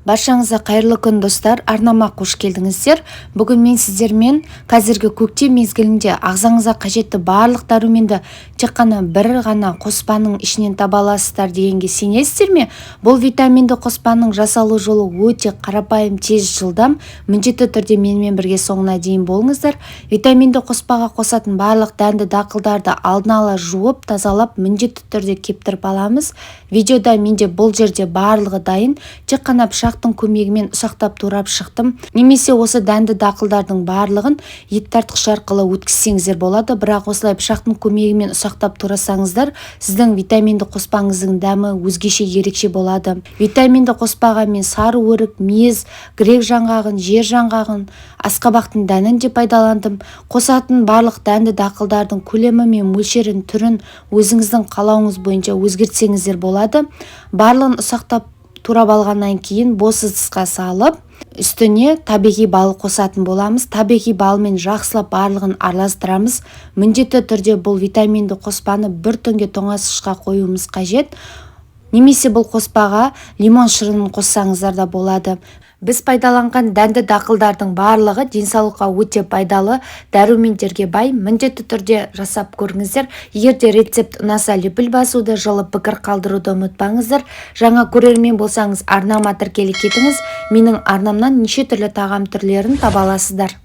Баршаңызға қайырлы күн достар, арнама қош келдіңіздер. Бүгін мен сіздермен қазіргі көктем мезгілінде ағзаңызға қажетті барлық дәруменді тек қана бір ғана қоспаның ішінен таба аласыздар дегенге сенесіздер ме? Бұл витаминді қоспаның жасалу жолы өте қарапайым, тез, жылдам. Міндетті түрде менімен бірге соңына дейін болыңыздар. Витаминді қоспаға қосатын барлық дәнді дақылдарды алдын ала жуып, тазалап, міндетті түрде кептіріп аламыз. Видеода менде бұл жерде барлығы дайын, тек қана пышақтың көмегімен ұсақтап турап шықтым. Немесе осы дәнді дақылдардың барлығын ет тартқыш арқылы өткізсеңіздер болады, бірақ осылай пышақтың көмегімен ұсақтап турасаңыздар, сіздің витаминді қоспаңыздың дәмі өзгеше, ерекше болады. Витаминді қоспаға мен сары өрік, мез, грек жаңғағын, жер жаңғағын, асқабақтың дәнін де пайдаландым. Қосатын барлық дәнді дақылдардың көлемі мен мөлшерін, түрін өзіңіздің қалауыңыз бойынша өзгертсеңіздер болады. Барлығын ұсақтап турап алғаннан кейін бос ыдысқа салып, үстіне табиғи бал қосатын боламыз. Табиғи балмен жақсылап барлығын араластырамыз. Міндетті түрде бұл витаминді қоспаны бір түнге тоңазытқышқа қоюымыз қажет. Немесе бұл қоспаға лимон шырынын қоссаңыздар да болады. Біз пайдаланған дәнді дақылдардың барлығы денсаулыққа өте пайдалы, дәрумендерге бай. Міндетті түрде жасап көріңіздер. Егер де рецепт ұнаса, лүпіл басуды, жылы пікір қалдыруды ұмытпаңыздар. Жаңа көрермен болсаңыз, арнама тіркеліп кетіңіз. Менің арнамнан неше түрлі тағам түрлерін таба аласыздар.